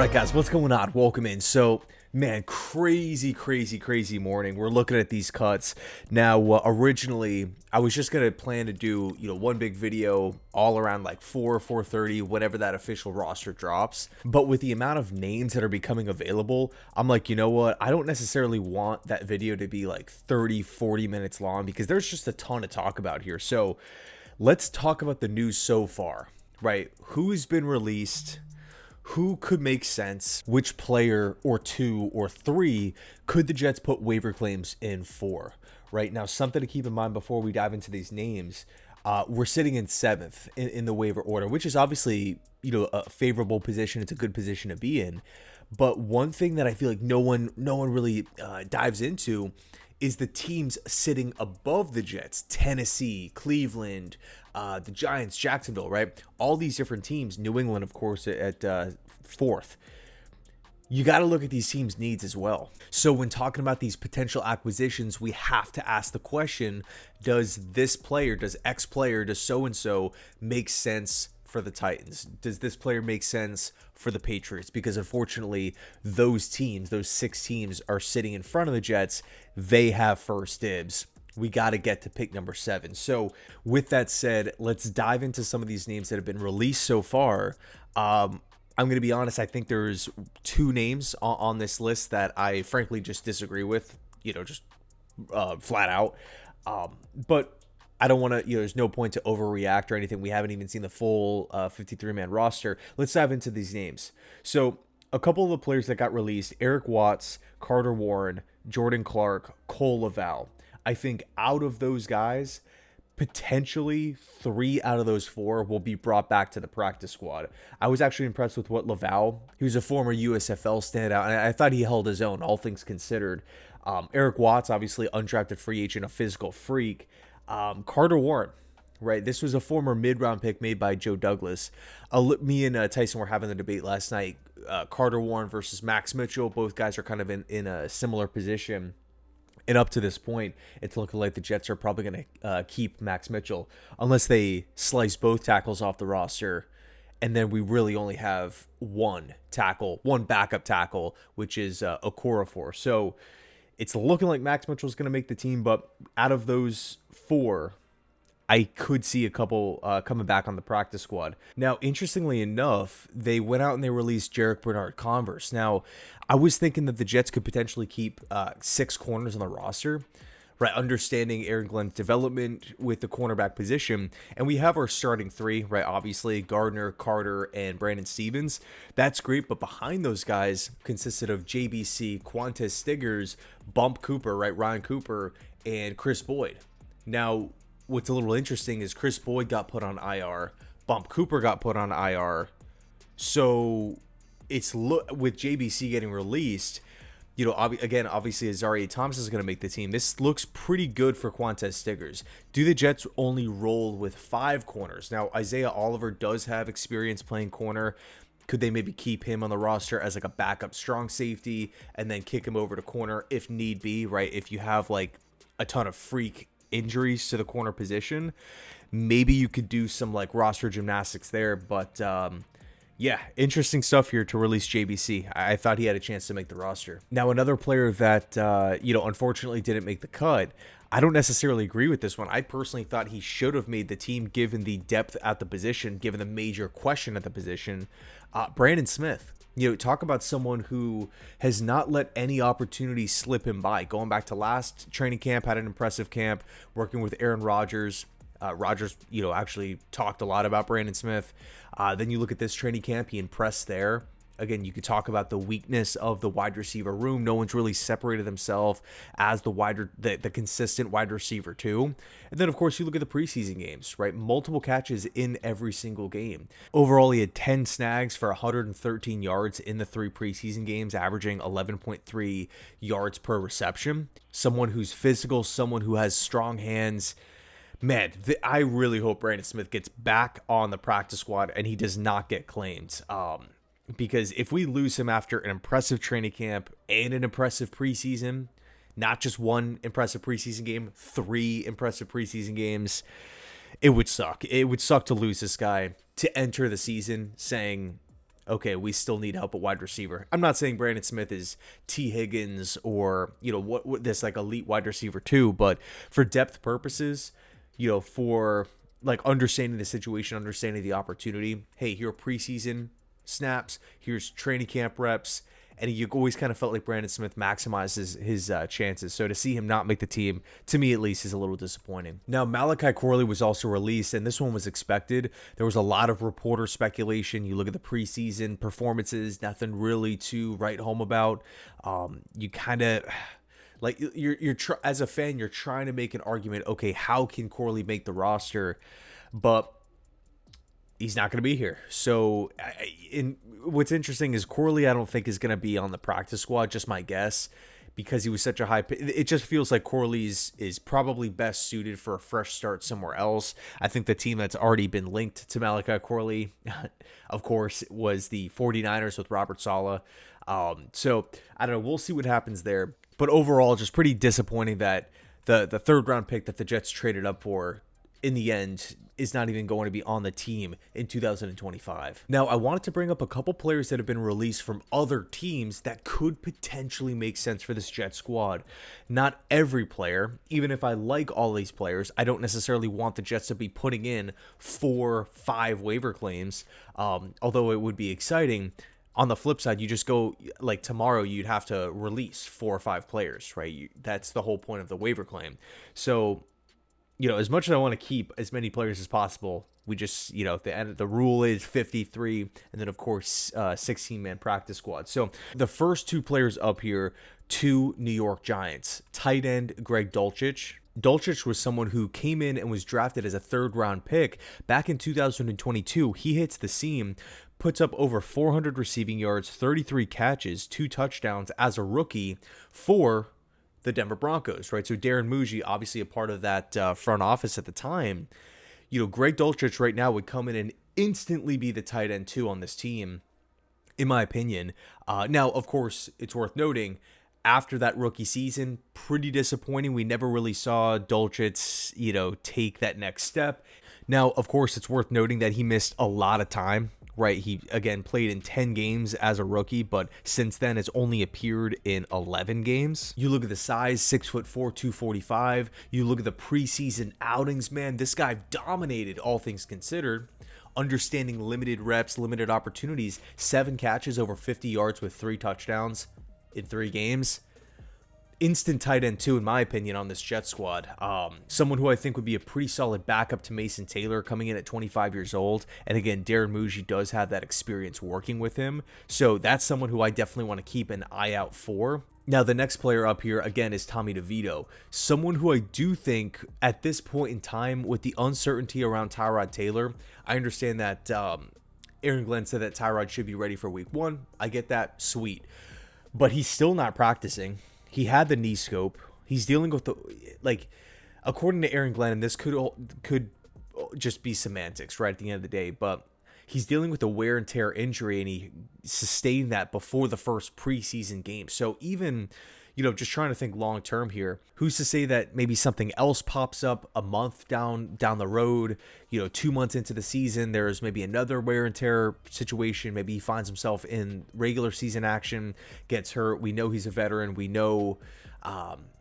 right, guys, what's going on? Welcome in. So, man, crazy morning. We're looking at these cuts. Now, originally, I was just going to plan to do, one big video all around like 4:30, whenever that official roster drops. But with the amount of names that are becoming available, I'm like, you know what? I don't necessarily want that video to be like 30-40 minutes long because there's just a ton to talk about here. So, let's talk about the news so far, right? Who's been released? Who could make sense? Which player or two or three could the Jets put waiver claims in for? Right now, something to keep in mind before we dive into these names. We're sitting in seventh in the waiver order, which is obviously a favorable position. It's a good position to be in. But one thing that I feel like no one really dives into is the teams sitting above the Jets: Tennessee, Cleveland, the Giants, Jacksonville, right? All these different teams, New England, of course, at fourth. You got to look at these teams' needs as well. So when talking about these potential acquisitions, we have to ask the question, does this player, does X player, does so-and-so make sense for the Titans? Does this player make sense for the Patriots? Because unfortunately, those teams, those six teams are sitting in front of the Jets. They have first dibs. We got to get to pick number 7. So with that said, let's dive into some of these names that have been released so far. I'm going to be honest, I think there's two names on this list that I frankly just disagree with, just flat out. But I don't want to, there's no point to overreact or anything. We haven't even seen the full 53-man roster. Let's dive into these names. So a couple of the players that got released: Eric Watts, Carter Warren, Jordan Clark, Cole Laval. I think out of those guys, potentially 3 out of those 4 will be brought back to the practice squad. I was actually impressed with what Laval, he was a former USFL standout, and I thought he held his own, all things considered. Eric Watts, obviously undrafted free agent, a physical freak. Carter Warren, right? This was a former mid-round pick made by Joe Douglas. Me and Tyson were having the debate last night. Carter Warren versus Max Mitchell. Both guys are kind of in a similar position. And up to this point, it's looking like the Jets are probably going to keep Max Mitchell unless they slice both tackles off the roster. And then we really only have one backup tackle, which is Okorafor. So it's looking like Max Mitchell is going to make the team. But out of those 4, I could see a couple coming back on the practice squad. Now, interestingly enough, they went out and they released Jarek Bernard-Converse. Now, I was thinking that the Jets could potentially keep 6 corners on the roster, right? Understanding Aaron Glenn's development with the cornerback position. And we have our starting 3, right? Obviously, Gardner, Carter, and Brandon Stevens. That's great, but behind those guys consisted of JBC, Quantez Stiggers, Bump Cooper, right? Ryan Cooper, and Chris Boyd. Now, what's a little interesting is Chris Boyd got put on IR. Bump Cooper got put on IR. So it's with JBC getting released, obviously Azareye'h Thomas is going to make the team. This looks pretty good for Quantez Stiggers. Do the Jets only roll with 5 corners? Now, Isaiah Oliver does have experience playing corner. Could they maybe keep him on the roster as like a backup strong safety and then kick him over to corner if need be, right? If you have like a ton of freak injuries to the corner position, maybe you could do some like roster gymnastics there. But yeah, interesting stuff here to release JBC. I thought he had a chance to make the roster. Now, another player that unfortunately didn't make the cut, I don't necessarily agree with this one. I personally thought he should have made the team given the depth at the position, given the major question at the position. Brandon Smith. Talk about someone who has not let any opportunity slip him by. Going back to last training camp, had an impressive camp, working with Aaron Rodgers. Rodgers, actually talked a lot about Brandon Smith. Then you look at this training camp, he impressed there. Again, you could talk about the weakness of the wide receiver room. No one's really separated themselves as the consistent wide receiver too. And then, of course, you look at the preseason games, right? Multiple catches in every single game. Overall, he had 10 snags for 113 yards in the 3 preseason games, averaging 11.3 yards per reception. Someone who's physical, someone who has strong hands. Man, I really hope Brandon Smith gets back on the practice squad and he does not get claimed. Because if we lose him after an impressive training camp and an impressive preseason, not just one impressive preseason game, 3 impressive preseason games, it would suck. It would suck to lose this guy, to enter the season saying, okay, we still need help at wide receiver. I'm not saying Brandon Smith is T. Higgins or, what this like elite wide receiver too, but for depth purposes, for like understanding the situation, understanding the opportunity. Hey, here are preseason snaps, here's training camp reps, and you always kind of felt like Brandon Smith maximizes his chances. So to see him not make the team, to me at least, is a little disappointing. Now, Malachi Corley was also released, and this one was expected. There was a lot of reporter speculation. You look at the preseason performances, nothing really to write home about. You kind of... Like as a fan, you're trying to make an argument. Okay, how can Corley make the roster? But he's not going to be here. So, what's interesting is Corley, I don't think is going to be on the practice squad. Just my guess, because he was such a high. It just feels like Corley's is probably best suited for a fresh start somewhere else. I think the team that's already been linked to Malachi Corley, of course, was the 49ers with Robert Saleh. So I don't know. We'll see what happens there. But overall, just pretty disappointing that the third round pick that the Jets traded up for in the end is not even going to be on the team in 2025. Now, I wanted to bring up a couple players that have been released from other teams that could potentially make sense for this Jet squad. Not every player, even if I like all these players, I don't necessarily want the Jets to be putting in 4-5 waiver claims, although it would be exciting. On the flip side, you just go, like tomorrow, you'd have to release 4 or 5 players, right? That's the whole point of the waiver claim. So, as much as I want to keep as many players as possible, we just, the rule is 53, and then, of course, 16-man practice squad. So the first 2 players up here, 2 New York Giants. Tight end Greg Dulcich. Dulcich was someone who came in and was drafted as a third-round pick back in 2022. He hits the seam, puts up over 400 receiving yards, 33 catches, 2 touchdowns as a rookie for the Denver Broncos, right? So Darren Muji, obviously a part of that front office at the time. Greg Dulcich right now would come in and instantly be the tight end 2 on this team, in my opinion. Now, of course, it's worth noting, after that rookie season, pretty disappointing. We never really saw Dulcich, take that next step. Now, of course, it's worth noting that he missed a lot of time, right? He, again, played in 10 games as a rookie, but since then has only appeared in 11 games. You look at the size, 6'4", 245. You look at the preseason outings, man, this guy dominated, all things considered. Understanding limited reps, limited opportunities, 7 catches over 50 yards with 3 touchdowns in 3 games. Instant tight end 2, in my opinion, on this Jet squad. Someone who I think would be a pretty solid backup to Mason Taylor, coming in at 25 years old. And again, Darren Muji does have that experience working with him. So that's someone who I definitely want to keep an eye out for. Now, the next player up here, again, is Tommy DeVito. Someone who I do think, at this point in time, with the uncertainty around Tyrod Taylor, I understand that Aaron Glenn said that Tyrod should be ready for week 1. I get that. Sweet. But he's still not practicing. He had the knee scope. He's dealing with according to Aaron Glenn, and this could just be semantics, right, at the end of the day, but he's dealing with a wear and tear injury, and he sustained that before the first preseason game. So even, just trying to think long term here, who's to say that maybe something else pops up a month down the road, 2 months into the season, there's maybe another wear and tear situation. Maybe he finds himself in regular season action, gets hurt. We know he's a veteran. We know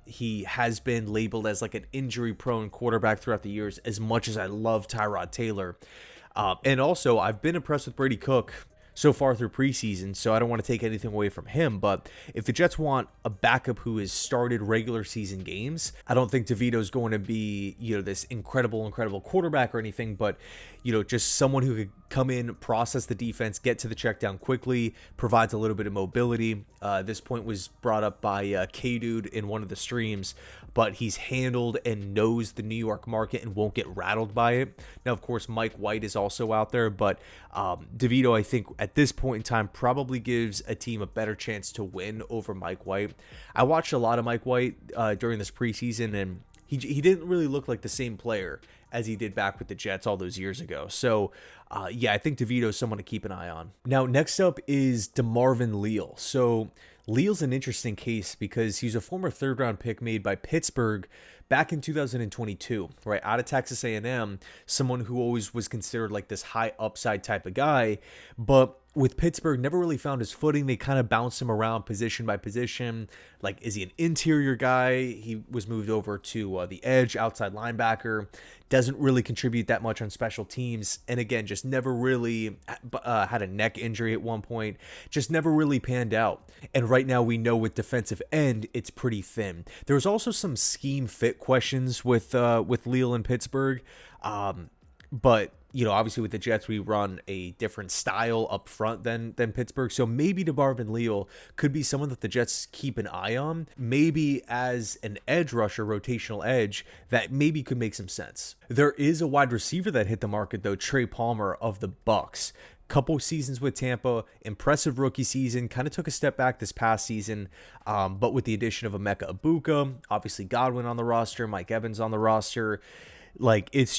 he has been labeled as like an injury prone quarterback throughout the years, as much as I love Tyrod Taylor. And also, I've been impressed with Brady Cook so far through preseason, so I don't want to take anything away from him. But if the Jets want a backup who has started regular season games, I don't think DeVito's going to be, this incredible quarterback or anything, but, just someone who could come in, process the defense, get to the check down quickly, provides a little bit of mobility. This point was brought up by K-Dude in one of the streams, but he's handled and knows the New York market and won't get rattled by it. Now, of course, Mike White is also out there, but DeVito, I think, at this point in time, probably gives a team a better chance to win over Mike White. I watched a lot of Mike White during this preseason, and he didn't really look like the same player as he did back with the Jets all those years ago. So, I think DeVito is someone to keep an eye on. Now, next up is DeMarvin Leal. So, Leal's an interesting case because he's a former third-round pick made by Pittsburgh back in 2022, right, out of Texas A&M, someone who always was considered like this high upside type of guy, but with Pittsburgh, never really found his footing. They kind of bounced him around position by position. Like, is he an interior guy? He was moved over to the edge, outside linebacker. Doesn't really contribute that much on special teams. And again, just never really had a neck injury at one point. Just never really panned out. And right now we know with defensive end, it's pretty thin. There was also some scheme fit questions with Leal in Pittsburgh. But obviously with the Jets, we run a different style up front than Pittsburgh. So maybe DeMarvin Leal could be someone that the Jets keep an eye on. Maybe as an edge rusher, rotational edge, that maybe could make some sense. There is a wide receiver that hit the market, though, Trey Palmer of the Bucks. Couple seasons with Tampa, impressive rookie season, kind of took a step back this past season, but with the addition of Emeka Egbuka, obviously Godwin on the roster, Mike Evans on the roster, like it's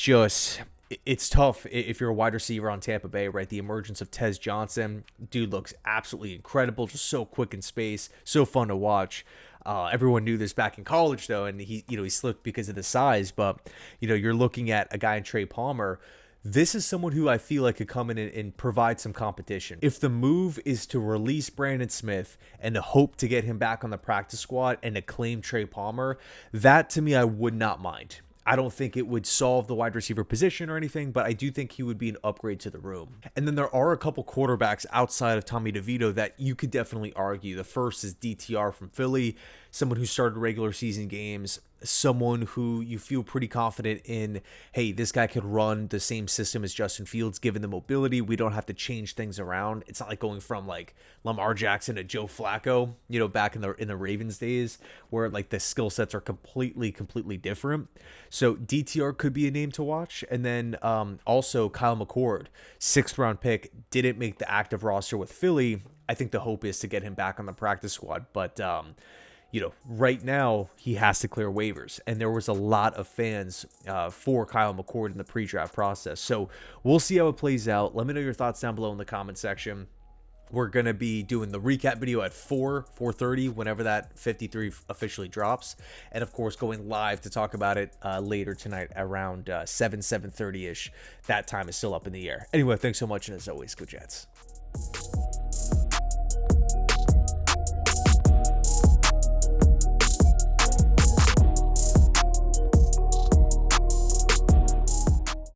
tough if you're a wide receiver on Tampa Bay, right? The emergence of Tez Johnson, dude looks absolutely incredible, just so quick in space, so fun to watch. Everyone knew this back in college, though, and he slipped because of the size. But you're looking at a guy in Trey Palmer. This is someone who I feel like could come in and provide some competition. If the move is to release Brandon Smith and to hope to get him back on the practice squad and to claim Trey Palmer, that to me I would not mind. I don't think it would solve the wide receiver position or anything, but I do think he would be an upgrade to the room. And then there are a couple quarterbacks outside of Tommy DeVito that you could definitely argue. The first is DTR from Philly, someone who started regular season games, someone who you feel pretty confident in. Hey, this guy could run the same system as Justin Fields, given the mobility. We don't have to change things around. It's not like going from like Lamar Jackson to Joe Flacco, back in the Ravens days, where like the skill sets are completely different. So DTR could be a name to watch. And then also Kyle McCord, 6th round pick, didn't make the active roster with Philly. I think the hope is to get him back on the practice squad, but right now he has to clear waivers, and there was a lot of fans for Kyle McCord in the pre-draft process. So we'll see how it plays out. Let me know your thoughts down below in the comment section. We're going to be doing the recap video at 4:30, whenever that 53 officially drops. And, of course, going live to talk about it later tonight around 7:30-ish. That time is still up in the air. Anyway, thanks so much, and as always, go Jets.